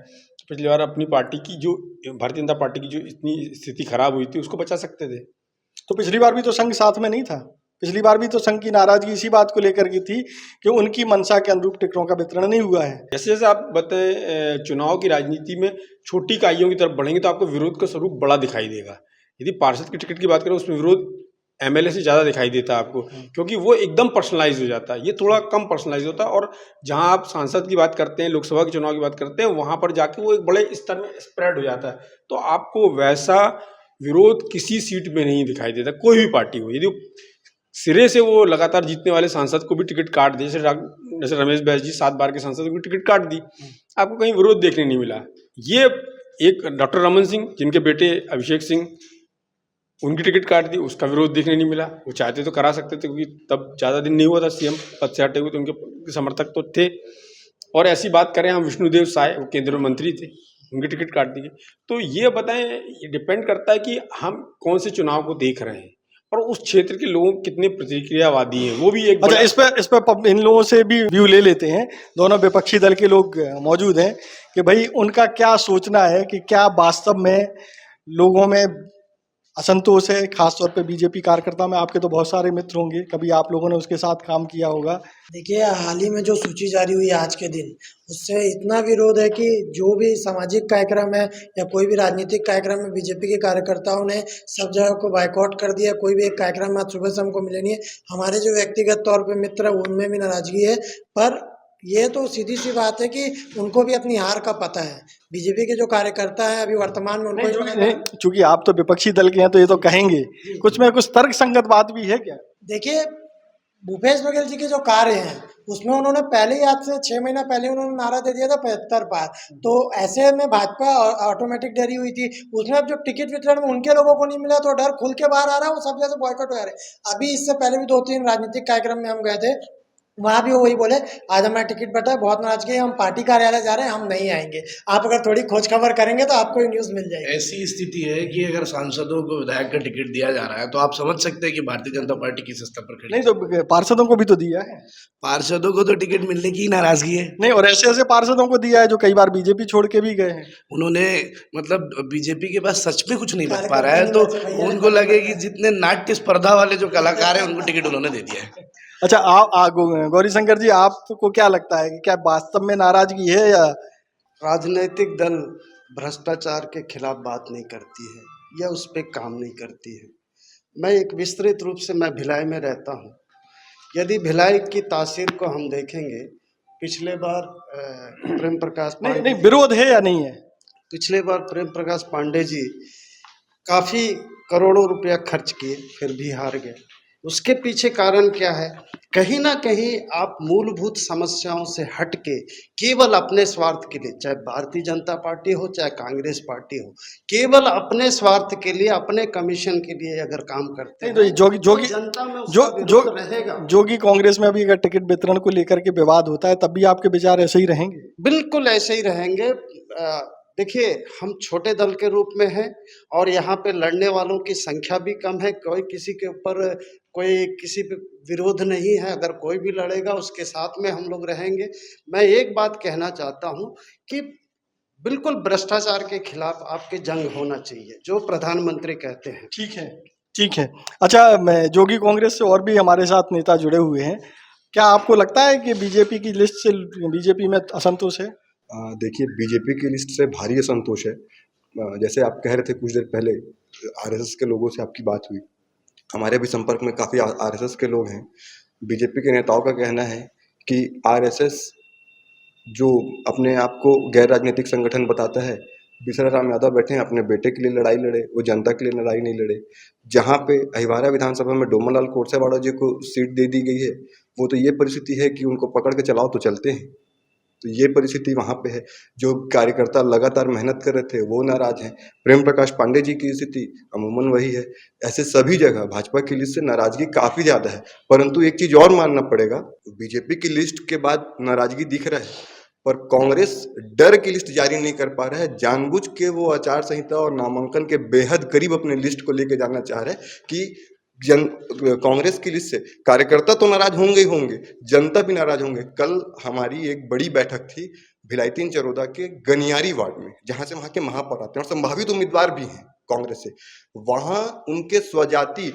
पिछली बार अपनी पार्टी की जो भारतीय जनता पार्टी की जो इतनी स्थिति खराब हुई थी उसको बचा सकते थे। तो पिछली बार भी तो संघ साथ में नहीं था। पिछली बार भी तो संघ की नाराजगी इसी बात को लेकर की थी कि उनकी मंशा के अनुरूप टिकटों का वितरण नहीं हुआ है। जैसे जैसे आप बताएं चुनाव की राजनीति में छोटी इकाइयों की तरफ बढ़ेंगे तो आपको विरोध का स्वरूप बड़ा दिखाई देगा। यदि पार्षद की टिकट की बात करें उसमें विरोध एमएलए से ज़्यादा दिखाई देता है आपको, क्योंकि वो एकदम पर्सनलाइज हो जाता है। ये थोड़ा कम पर्सनलाइज होता है, और जहाँ आप सांसद की बात करते हैं, लोकसभा के चुनाव की बात करते हैं, वहाँ पर जाके वो एक बड़े स्तर में स्प्रेड हो जाता है। तो आपको वैसा विरोध किसी सीट में नहीं दिखाई देता, कोई भी पार्टी हो। यदि सिरे से वो लगातार जीतने वाले सांसद को भी टिकट काट दे, जैसे रमेश बैस जी 7 बार के सांसद को टिकट काट दी, आपको कहीं विरोध देखने नहीं मिला। ये एक डॉक्टर रमन सिंह जिनके बेटे अभिषेक सिंह, उनकी टिकट काट दी, उसका विरोध देखने नहीं मिला। वो चाहते तो करा सकते थे, क्योंकि तब ज़्यादा दिन नहीं हुआ था सीएम पद से हटे हुए, तो उनके समर्थक तो थे। और ऐसी बात करें हम विष्णुदेव साय, वो केंद्रीय मंत्री थे, उनकी टिकट काट दी। तो ये बताएं, ये डिपेंड करता है कि हम कौन से चुनाव को देख रहे हैं और उस क्षेत्र के लोग कितने प्रतिक्रियावादी हैं, वो भी एक। अच्छा, इस पर इन लोगों से भी व्यू ले लेते हैं। दोनों विपक्षी दल के लोग मौजूद हैं कि भाई उनका क्या सोचना है कि क्या वास्तव में लोगों में असंतोष है, खासतौर पे बीजेपी कार्यकर्ता में। आपके तो बहुत सारे मित्र होंगे, कभी आप लोगों ने उसके साथ काम किया होगा। देखिए, हाल ही में जो सूची जारी हुई आज के दिन, उससे इतना विरोध है कि जो भी सामाजिक कार्यक्रम है या कोई भी राजनीतिक कार्यक्रम है, बीजेपी के कार्यकर्ताओं ने सब जगह को बायकॉट कर दिया। कोई भी एक कार्यक्रम आज सुबह से हमको मिले नहीं है। हमारे जो व्यक्तिगत तौर पे मित्र है उनमें भी नाराजगी है, पर ये तो सीधी सी बात है कि उनको भी अपनी हार का पता है। बीजेपी के जो कार्यकर्ता हैं अभी वर्तमान में उनको, चूंकि आप तो विपक्षी दल के हैं तो ये तो कहेंगे, कुछ में कुछ तर्क संगत बात भी है क्या? देखिए, भूपेश बघेल जी के जो कार्य हैं उसमें उन्होंने पहले ही, आज से 6 महीना पहले उन्होंने नारा दे दिया था 75 बार। तो ऐसे में भाजपा ऑटोमेटिक डरी हुई थी। उसमें अब जो टिकट वितरण में उनके लोगों को नहीं मिला तो डर खुल के बाहर आ रहा है, वो सब जैसे बॉयकॉट हो जा रहे हैं। अभी इससे पहले भी 2-3 राजनीतिक कार्यक्रम में हम गए थे, वहाँ भी वो वही बोले, आज हमारा टिकट बटा है, बहुत नाराजगी है, हम पार्टी कार्यालय जा रहे हैं, हम नहीं आएंगे। आप अगर थोड़ी खोज खबर करेंगे तो आपको ये न्यूज़ मिल जाएगी। ऐसी स्थिति है कि अगर सांसदों को विधायक का टिकट दिया जा रहा है तो आप समझ सकते हैं कि भारतीय जनता पार्टी किस स्तर पर खड़ी है। नहीं, तो पार्षदों को भी तो दिया है। पार्षदों को तो टिकट मिलने की नाराजगी है। नहीं, और ऐसे ऐसे पार्षदों को दिया है जो कई बार बीजेपी छोड़ के भी गए हैं। उन्होंने, मतलब बीजेपी के पास सच में कुछ नहीं लग पा रहा है, तो उनको लगे कि जितने नाट्य स्पर्धा वाले जो कलाकार हैं उनको टिकट उन्होंने दे दिया है। अच्छा, गौरीशंकर जी, आपको क्या लगता है कि क्या वास्तव में नाराजगी है या? राजनीतिक दल भ्रष्टाचार के खिलाफ बात नहीं करती है या उस पर काम नहीं करती है। मैं एक विस्तृत रूप से, मैं भिलाई में रहता हूँ। यदि भिलाई की तासीर को हम देखेंगे, पिछले बार प्रेम प्रकाश नहीं, विरोध है या नहीं है? पिछले बार प्रेम प्रकाश पांडे जी काफ़ी करोड़ों रुपया खर्च किए, फिर भी हार गए। उसके पीछे कारण क्या है? कहीं ना कहीं आप मूलभूत समस्याओं से हट के केवल अपने स्वार्थ के लिए, चाहे भारतीय जनता पार्टी हो चाहे कांग्रेस पार्टी हो, केवल अपने स्वार्थ के लिए, अपने कमीशन के लिए अगर काम करते नहीं हैं तो ये जोगी जोगी जनता में जो उसका जो विरोध रहेगा। जोगी कांग्रेस में अभी अगर टिकट वितरण को लेकर के विवाद होता है तब भी आपके विचार ऐसे ही रहेंगे? बिल्कुल ऐसे ही रहेंगे। देखिए, हम छोटे दल के रूप में हैं और यहाँ पे लड़ने वालों की संख्या भी कम है। कोई किसी के ऊपर कोई किसी पे विरोध नहीं है। अगर कोई भी लड़ेगा उसके साथ में हम लोग रहेंगे। मैं एक बात कहना चाहता हूँ कि बिल्कुल भ्रष्टाचार के खिलाफ आपके जंग होना चाहिए, जो प्रधानमंत्री कहते हैं। ठीक है, ठीक है। अच्छा, मैं जोगी कांग्रेस से और भी हमारे साथ नेता जुड़े हुए हैं। क्या आपको लगता है कि बीजेपी की लिस्ट से बीजेपी में असंतोष है? देखिए, बीजेपी की लिस्ट से भारी असंतोष है। जैसे आप कह रहे थे कुछ देर पहले, आरएसएस के लोगों से आपकी बात हुई। हमारे भी संपर्क में काफ़ी आरएसएस के लोग हैं। बीजेपी के नेताओं का कहना है कि आरएसएस जो अपने आप को गैर राजनीतिक संगठन बताता है, बिसरा राम यादव बैठे हैं अपने बेटे के लिए लड़ाई लड़े, वो जनता के लिए लड़ाई नहीं लड़े। जहाँ पे अहिवारा विधानसभा में डोमनलाल कोरसेवाड़ा जी को सीट दे दी गई है, वो तो ये परिस्थिति है कि उनको पकड़ के चलाओ तो चलते हैं। तो ये परिस्थिति वहाँ पे है। जो कार्यकर्ता लगातार मेहनत कर रहे थे वो नाराज हैं। प्रेम प्रकाश पांडे जी की स्थिति अमूमन वही है। ऐसे सभी जगह भाजपा की लिस्ट से नाराजगी काफ़ी ज़्यादा है। परंतु एक चीज़ और मानना पड़ेगा, बीजेपी की लिस्ट के बाद नाराजगी दिख रहा है, पर कांग्रेस डर की लिस्ट जारी नहीं कर पा रहा है। जानबूझ के वो आचार संहिता और नामांकन के बेहद करीब अपने लिस्ट को लेके जाना चाह रहे हैं कि कांग्रेस की लिस्ट से कार्यकर्ता तो नाराज होंगे ही होंगे, जनता भी नाराज होंगे। कल हमारी एक बड़ी बैठक थी भिलाई 3 चरोदा के गनियारी वार्ड में, जहां से वहां के महापौर आते हैं और संभावित उम्मीदवार भी हैं कांग्रेस से। वहां उनके स्वजाति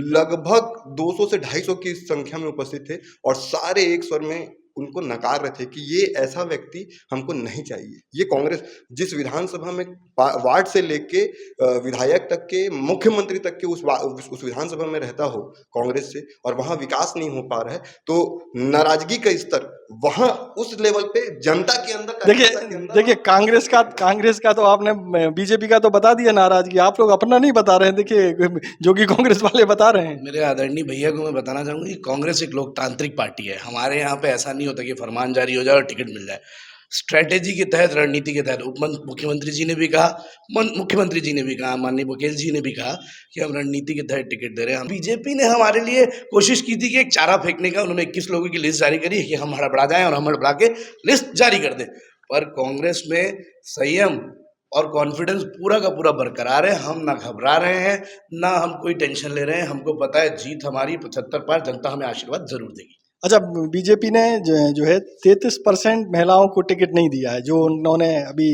लगभग 200 से 250 की संख्या में उपस्थित थे और सारे एक स्वर में उनको नकार रहे थे कि ये ऐसा व्यक्ति हमको नहीं चाहिए। ये कांग्रेस जिस विधानसभा में वार्ड से लेके विधायक तक के, मुख्यमंत्री तक के उस विधानसभा में रहता हो कांग्रेस से, और वहाँ विकास नहीं हो पा रहा है, तो नाराजगी का स्तर वहाँ उस लेवल पे जनता के अंदर। देखिए कांग्रेस का तो आपने, बीजेपी का तो बता दिया नाराजगी, आप लोग अपना नहीं बता रहे हैं। देखिए जोगी कांग्रेस वाले बता रहे हैं। मेरे आदरणीय भैया को मैं बताना चाहूँगा कि कांग्रेस एक लोकतांत्रिक पार्टी है। हमारे यहाँ पे ऐसा नहीं होता कि फरमान जारी हो जाए और टिकट मिल जाए। स्ट्रेटेजी के तहत, रणनीति के तहत मुख्यमंत्री जी ने भी कहा, मुख्यमंत्री जी ने भी कहा, माननीय बघेल जी ने भी कहा कि हम रणनीति के तहत टिकट दे रहे हैं। बीजेपी ने हमारे लिए कोशिश की थी कि एक चारा फेंकने का। उन्होंने 21 लोगों की लिस्ट जारी करी कि हम हड़बड़ा जाएं और हम हड़बड़ा के लिस्ट जारी कर दें। पर कांग्रेस में संयम और कॉन्फिडेंस पूरा का पूरा बरकरार है। हम ना घबरा रहे हैं, ना हम कोई टेंशन ले रहे हैं। हमको पता है जीत हमारी 75 पार, जनता हमें आशीर्वाद जरूर देगी। अच्छा, बीजेपी ने जो है 33% महिलाओं को टिकट नहीं दिया है, जो उन्होंने अभी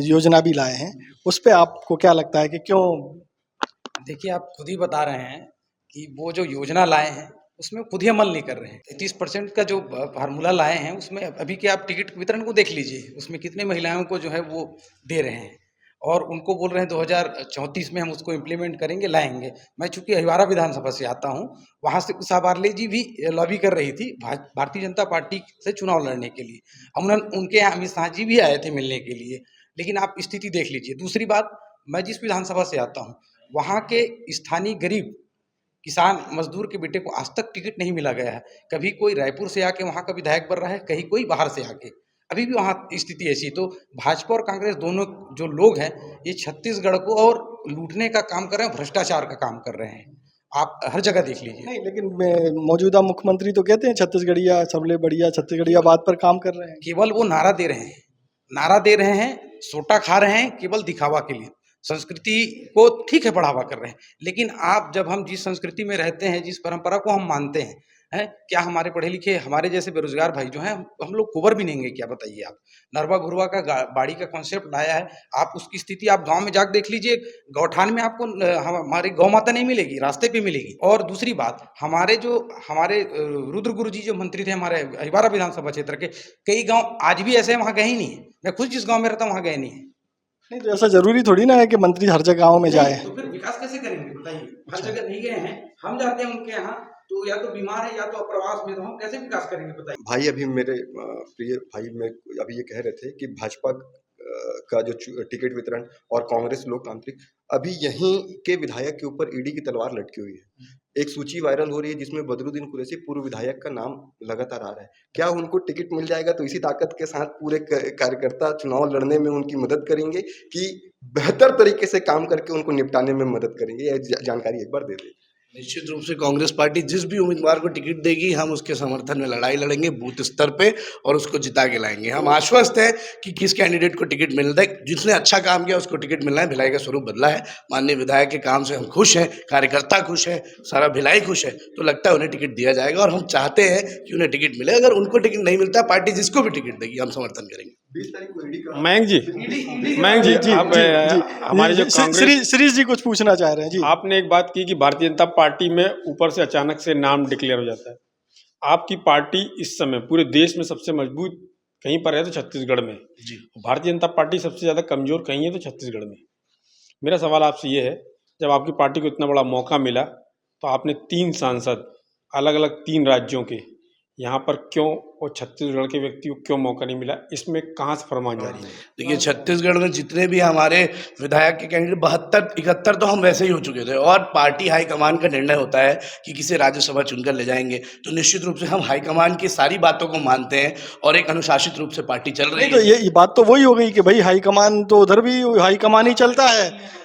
योजना भी लाए हैं, उस पर आपको क्या लगता है कि क्यों? देखिए, आप खुद ही बता रहे हैं कि वो जो योजना लाए हैं उसमें खुद ही अमल नहीं कर रहे हैं। 33% का जो फार्मूला लाए हैं उसमें अभी के आप टिकट वितरण को देख लीजिए, उसमें कितने महिलाओं को जो है वो दे रहे हैं और उनको बोल रहे हैं 2034 में हम उसको इम्प्लीमेंट करेंगे, लाएंगे। मैं चूंकि अहिवारा विधानसभा से आता हूँ, वहाँ से उषा बारले जी भी लॉबी कर रही थी भारतीय जनता पार्टी से चुनाव लड़ने के लिए। उनके यहाँ अमित शाह जी भी आए थे मिलने के लिए, लेकिन आप स्थिति देख लीजिए। दूसरी बात, मैं जिस विधानसभा से आता हूँ वहाँ के स्थानीय गरीब किसान मजदूर के बेटे को आज तक टिकट नहीं मिला गया है। कभी कोई रायपुर से आके वहाँ का विधायक बन रहा है, कहीं कोई बाहर से आके, अभी भी वहाँ स्थिति ऐसी। तो भाजपा और कांग्रेस दोनों जो लोग हैं ये छत्तीसगढ़ को और लूटने का काम कर रहे हैं, भ्रष्टाचार का काम कर रहे हैं। आप हर जगह देख लीजिए। नहीं, लेकिन मौजूदा मुख्यमंत्री तो कहते हैं छत्तीसगढ़िया सबले बढ़िया, छत्तीसगढ़िया बात पर काम कर रहे हैं। केवल वो नारा दे रहे हैं, सोटा खा रहे हैं केवल दिखावा के लिए। संस्कृति को ठीक है बढ़ावा कर रहे हैं, लेकिन आप जब हम जिस संस्कृति में रहते हैं, जिस परंपरा को हम मानते हैं, क्या हमारे पढ़े लिखे, हमारे जैसे बेरोजगार भाई जो हैं, हम लोग कुंवर भी नहीं, क्या बताइए आप। नरवा घुरवा का बाड़ी का कॉन्सेप्ट लाया है, आप उसकी स्थिति आप गांव में जाकर देख लीजिए। गौठान में आपको हमारी गौ माता नहीं मिलेगी, रास्ते पे मिलेगी। और दूसरी बात, हमारे रुद्र गुरु जी जो मंत्री थे हमारे अहिवारा विधानसभा क्षेत्र के, कई गाँव आज भी ऐसे वहाँ गए ही नहीं है। मैं खुद जिस गाँव में रहता हूँ वहाँ गए नहीं है। नहीं तो ऐसा जरूरी थोड़ी ना है कि मंत्री हर जगह गाँव में जाए। तो फिर विकास कैसे करेंगे बताइए? हर जगह नहीं गए हैं, हम जाते हैं उनके यहाँ तो या तो बीमार है या तो प्रवास में, तो हम कैसे विकास करेंगे बताइए? भाई, अभी मेरे प्रिय भाई में अभी ये कह रहे थे कि भाजपा का जो टिकट वितरण और कांग्रेस लोकतांत्रिक, अभी यहीं के विधायक के ऊपर ईडी की तलवार लटकी हुई है। एक सूची वायरल हो रही है जिसमें बदरुद्दीन कुरैशी पूर्व विधायक का नाम लगातार आ रहा है। क्या उनको टिकट मिल जाएगा तो इसी ताकत के साथ पूरे कार्यकर्ता चुनाव लड़ने में उनकी मदद करेंगे कि बेहतर तरीके से काम करके उनको निपटाने में मदद करेंगे? यह जानकारी एक बार दे दें। निश्चित रूप से कांग्रेस पार्टी जिस भी उम्मीदवार को टिकट देगी, हम उसके समर्थन में लड़ाई लड़ेंगे बूथ स्तर पे और उसको जिता के लाएंगे। हम आश्वस्त हैं कि किस कैंडिडेट को टिकट मिल रहा है, जिसने अच्छा काम किया उसको टिकट मिलना है। भिलाई का स्वरूप बदला है, माननीय विधायक के काम से हम खुश हैं, कार्यकर्ता खुश है, सारा भिलाई खुश है, तो लगता है उन्हें टिकट दिया जाएगा और हम चाहते हैं कि उन्हें टिकट मिले। अगर उनको टिकट नहीं मिलता, पार्टी जिसको भी टिकट देगी हम समर्थन करेंगे। मयंक जी, आप हमारे जो कांग्रेस श्रीश जी कुछ पूछना चाह रहे हैं जी। आपने एक बात की कि भारतीय जनता पार्टी में ऊपर से अचानक से नाम डिक्लेयर हो जाता है। आपकी पार्टी इस समय पूरे देश में सबसे मजबूत कहीं पर है तो छत्तीसगढ़ में जी। भारतीय जनता पार्टी सबसे ज्यादा कमजोर कहीं है तो छत्तीसगढ़ में। मेरा सवाल आपसे ये है, जब आपकी पार्टी को इतना बड़ा मौका मिला तो आपने 3 सांसद अलग अलग 3 राज्यों के यहाँ पर क्यों और छत्तीसगढ़ के व्यक्ति को क्यों मौका नहीं मिला? इसमें कहाँ से फरमान जारी है? देखिए, छत्तीसगढ़ में जितने भी हमारे विधायक के कैंडिडेट 72-71 तो हम वैसे ही हो चुके थे और पार्टी हाईकमान का निर्णय होता है कि किसे राज्यसभा चुनकर ले जाएंगे। तो निश्चित रूप से हम हाईकमान की सारी बातों को मानते हैं और एक अनुशासित रूप से पार्टी चल रही है। तो ये बात तो वही हो गई कि भाई हाईकमान तो उधर भी हाईकमान ही चलता है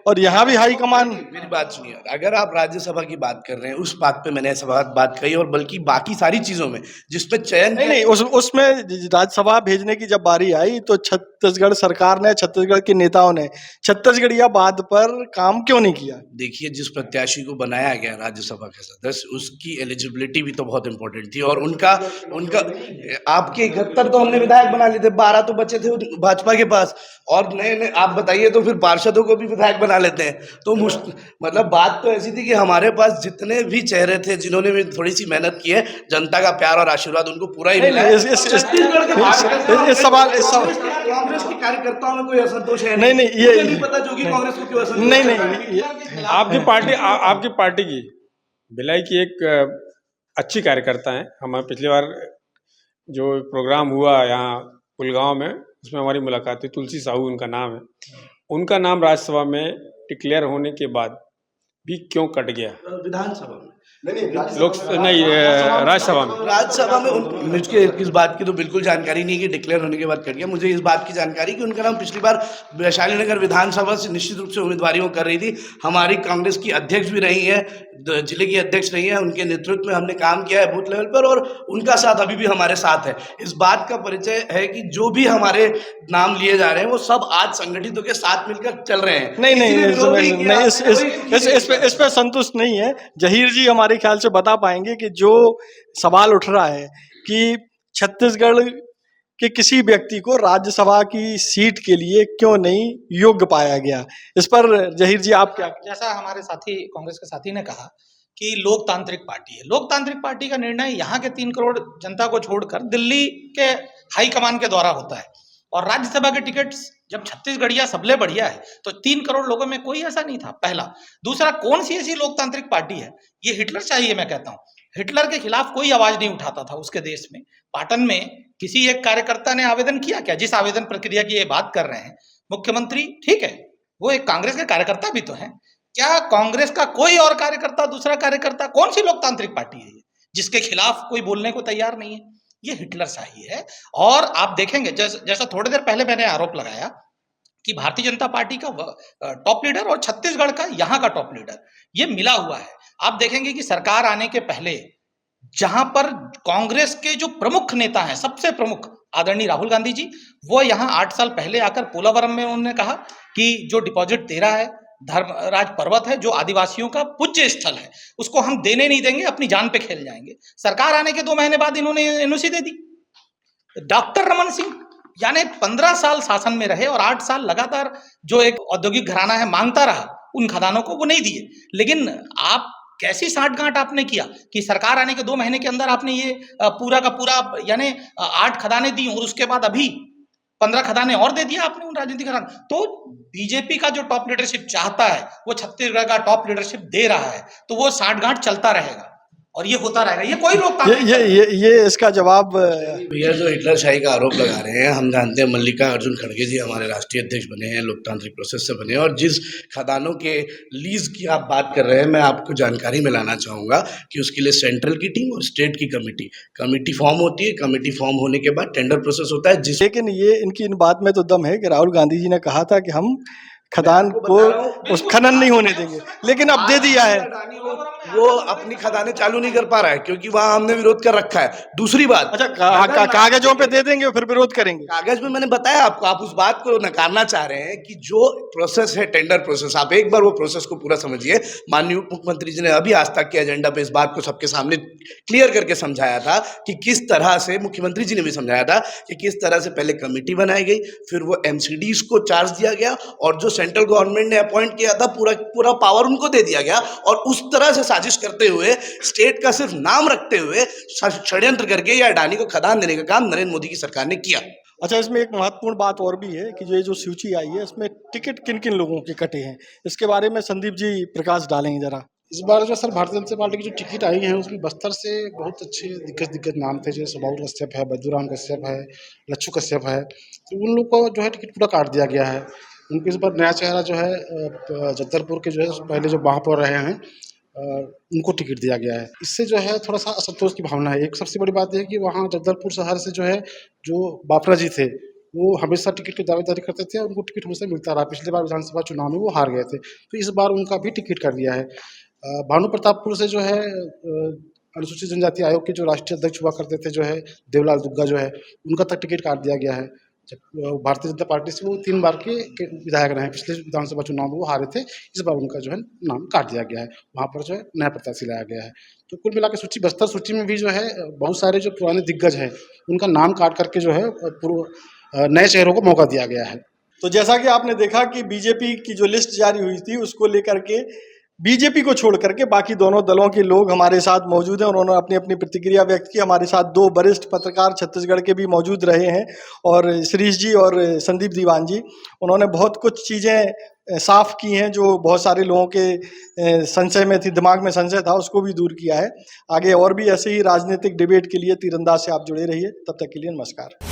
और यहाँ भी हाईकमान। मेरी बात सुनिए, अगर आप राज्यसभा की बात कर रहे हैं, उस बात पे मैंने बात कही और बल्कि बाकी सारी चीजों में जिसपे चयन नहीं उसमें राज्यसभा भेजने की जब बारी आई तो छत्तीसगढ़ सरकार ने, छत्तीसगढ़ के नेताओं ने छत्तीसगढ़िया बात पर काम क्यों नहीं किया? देखिए, जिस प्रत्याशी को बनाया गया राज्यसभा के सदस्य, उसकी एलिजिबिलिटी भी तो बहुत इंपॉर्टेंट थी और उनका आपके 71 तो हमने विधायक बना लिए थे, 12 तो बचे थे भाजपा के पास और नए आप बताइए तो फिर पार्षदों को भी विधायक बना लेते हैं। तो मतलब बात तो ऐसी थी कि हमारे पास जितने भी चेहरे थे जिन्होंने भी थोड़ी सी मेहनत की है, जनता का प्यार और आशीर्वाद उनको पूरा ही मिला है। छत्तीसगढ़ के कांग्रेस के कार्यकर्ताओं में कोई असंतोष है नहीं, ये नहीं पता जो कि कांग्रेस को क्यों असंतोष नहीं। आपकी पार्टी की भिलाई की एक अच्छी कार्यकर्ता है। हमारे पिछली बार जो प्रोग्राम हुआ यहाँ कुलगांव में, उसमें हमारी मुलाकात हुई, तुलसी साहू उनका नाम है। उनका नाम राज्यसभा में डिक्लेयर होने के बाद भी क्यों कट गया? विधानसभा में राज्यसभा में मुझे इस बात की तो बिल्कुल जानकारी नहीं कि डिक्लेयर होने के बाद कट गया। मुझे इस बात की जानकारी कि उनका नाम पिछली बार वैशाली नगर विधानसभा से निश्चित रूप से उम्मीदवारी वो कर रही थी। हमारी कांग्रेस की अध्यक्ष भी रही है, जिले की अध्यक्ष रही है, उनके नेतृत्व में हमने काम किया है बूथ लेवल पर और उनका साथ अभी भी हमारे साथ है। इस बात का परिचय है कि जो भी हमारे नाम लिए जा रहे हैं वो सब आज संगठित होकर साथ मिलकर चल रहे हैं। नहीं, इस पे संतुष्ट नहीं है। जहीर जी हमारे ख्याल से बता पाएंगे कि जो सवाल उठ रहा है कि छत्तीसगढ़ के किसी व्यक्ति को राज्यसभा की सीट के लिए क्यों नहीं योग्य पाया गया, इस पर जहीर जी आप क्या? जैसा हमारे साथी कांग्रेस के साथी ने कहा कि लोकतांत्रिक पार्टी है, लोकतांत्रिक पार्टी का निर्णय यहाँ के 3 करोड़ जनता को छोड़कर दिल्ली के हाईकमान के द्वारा होता है और राज्यसभा के टिकट्स जब छत्तीसगढ़िया सबले बढ़िया है तो 3 करोड़ लोगों में कोई ऐसा नहीं था। पहला। दूसरा, कौन सी ऐसी लोकतांत्रिक पार्टी है? ये हिटलर चाहिए, मैं कहता हूँ। हिटलर के खिलाफ कोई आवाज नहीं उठाता था उसके देश में। पाटन में किसी एक कार्यकर्ता ने आवेदन किया क्या? जिस आवेदन प्रक्रिया की ये बात कर रहे हैं मुख्यमंत्री, ठीक है, वो एक कांग्रेस के कार्यकर्ता भी तो हैं। क्या कांग्रेस का कोई और कार्यकर्ता, दूसरा कार्यकर्ता, कौन सी लोकतांत्रिक पार्टी है ये जिसके खिलाफ कोई बोलने को तैयार नहीं है? ये हिटलर शाही है। और आप देखेंगे जैसा थोड़ी देर पहले मैंने आरोप लगाया कि भारतीय जनता पार्टी का टॉप लीडर और छत्तीसगढ़ का यहाँ का टॉप लीडर ये मिला हुआ है। आप देखेंगे कि सरकार आने के पहले जहां पर कांग्रेस के जो प्रमुख नेता हैं, सबसे प्रमुख आदरणीय राहुल गांधी जी, वो यहाँ 8 साल पहले आकर पोलावरम में उन्होंने कहा कि जो डिपॉजिट दे रहा है, धर्मराज पर्वत है जो आदिवासियों का पूज्य स्थल है, उसको हम देने नहीं देंगे, अपनी जान पे खेल जाएंगे। सरकार आने के 2 महीने बाद इन्होंने एनओसी दे दी। डॉक्टर रमन सिंह यानी 15 साल शासन में रहे और 8 साल लगातार जो एक औद्योगिक घराना है मांगता रहा उन खदानों को, वो नहीं दिए। लेकिन आप कैसी साठगांठ आपने किया कि सरकार आने के 2 महीने के अंदर आपने ये पूरा का पूरा यानी 8 खदाने दी और उसके बाद अभी 15 खदाने और दे दिया आपने उन राजनीतिक घराने। तो बीजेपी का जो टॉप लीडरशिप चाहता है वो छत्तीसगढ़ का टॉप लीडरशिप दे रहा है, तो वो साठगांठ चलता रहेगा। और ये होता रहेगा, ये कोई लोकतांत्रिक ये इसका जवाब भैया जो हिटलर शाही का आरोप लगा रहे हैं, हम जानते हैं मल्लिकार्जुन खड़गे जी हमारे राष्ट्रीय अध्यक्ष बने हैं, लोकतांत्रिक प्रोसेस से बने हैं, और जिस खदानों के लीज की आप बात कर रहे हैं, मैं आपको जानकारी में लाना चाहूँगा कि उसके लिए सेंट्रल की टीम और स्टेट की कमेटी फॉर्म होती है। कमेटी फॉर्म होने के बाद टेंडर प्रोसेस होता है, लेकिन ये इनकी इन बात में तो दम है कि राहुल गांधी जी ने कहा था कि हम खदान को उस खनन नहीं होने देंगे, लेकिन अब दे दिया है। वो अपनी खदानें चालू नहीं कर पा रहा है क्योंकि वहां हमने विरोध कर रखा है। दूसरी बात, अच्छा कागजों पे दे देंगे फिर विरोध करेंगे। कागज में मैंने बताया आपको, आप उस बात को नकारना चाह रहे हैं कि जो प्रोसेस है टेंडर प्रोसेस, आप एक बार वो प्रोसेस को पूरा समझिए। माननीय उप मुख्यमंत्री जी ने अभी आज तक के एजेंडा पे इस बात को सबके सामने क्लियर करके समझाया था कि किस तरह से, मुख्यमंत्री जी ने भी समझाया था कि किस तरह से पहले कमेटी बनाई गई, फिर वो एमसीडीज को चार्ज दिया गया और जो सेंट्रल गवर्नमेंट ने अपॉइंट किया था पूरा पावर उनको दे दिया गया, और उस तरह से साजिश करते हुए, स्टेट का सिर्फ नाम रखते हुए षड्यंत्र करके या अडानी को खदान देने का काम नरेंद्र मोदी की सरकार ने किया। अच्छा, इसमें एक महत्वपूर्ण बात और भी है कि जो सूची आई है इसमें टिकट किन किन लोगों के कटे हैं, इसके बारे में संदीप जी प्रकाश डालेंगे जरा। इस बार जो सर भारतीय जनता पार्टी की जो टिकट आई है उसमें बस्तर से बहुत अच्छे दिग्गज नाम थे, जैसे सुबाबुल कश्यप है, बद्दूराम कश्यप है, लच्छू कश्यप है, तो उन लोग को जो है टिकट पूरा काट दिया गया है। उनको इस बार नया चेहरा जो है जगदलपुर के जो है पहले जो वहाँ पर रहे हैं उनको टिकट दिया गया है। इससे जो है थोड़ा सा असंतोष की भावना है। एक सबसे बड़ी बात है कि वहाँ जगदलपुर शहर से जो है जो बाफरा जी थे वो हमेशा टिकट की दावेदारी करते थे, उनको टिकट हमेशा मिलता रहा। पिछले बार विधानसभा चुनाव में वो हार गए थे, तो इस बार उनका भी टिकट कर दिया है। भानु प्रतापपुर से जो है अनुसूचित जनजाति आयोग के जो राष्ट्रीय अध्यक्ष हुआ करते थे जो है देवलाल दुग्गा जो है, उनका तक टिकट काट दिया गया है। भारतीय जनता पार्टी से वो 3 बार के विधायक रहे हैं, पिछले विधानसभा चुनाव में वो हारे थे, इस बार उनका जो है नाम काट दिया गया है, वहाँ पर जो है नया प्रत्याशी लाया गया है। तो कुल मिला के बस्तर सूची में भी जो है बहुत सारे जो पुराने दिग्गज हैं उनका नाम काट करके जो है नए चेहरों को मौका दिया गया है। तो जैसा कि आपने देखा कि बीजेपी की जो लिस्ट जारी हुई थी उसको लेकर के बीजेपी को छोड़ करके बाकी दोनों दलों के लोग हमारे साथ मौजूद हैं, उन्होंने अपनी अपनी प्रतिक्रिया व्यक्त की। हमारे साथ 2 वरिष्ठ पत्रकार छत्तीसगढ़ के भी मौजूद रहे हैं, और श्रीश जी और संदीप दीवान जी, उन्होंने बहुत कुछ चीज़ें साफ की हैं जो बहुत सारे लोगों के संशय में थी, दिमाग में संशय था, उसको भी दूर किया है। आगे और भी ऐसे ही राजनीतिक डिबेट के लिए तीरंदाज से आप जुड़े रहिए। तब तक के लिए नमस्कार।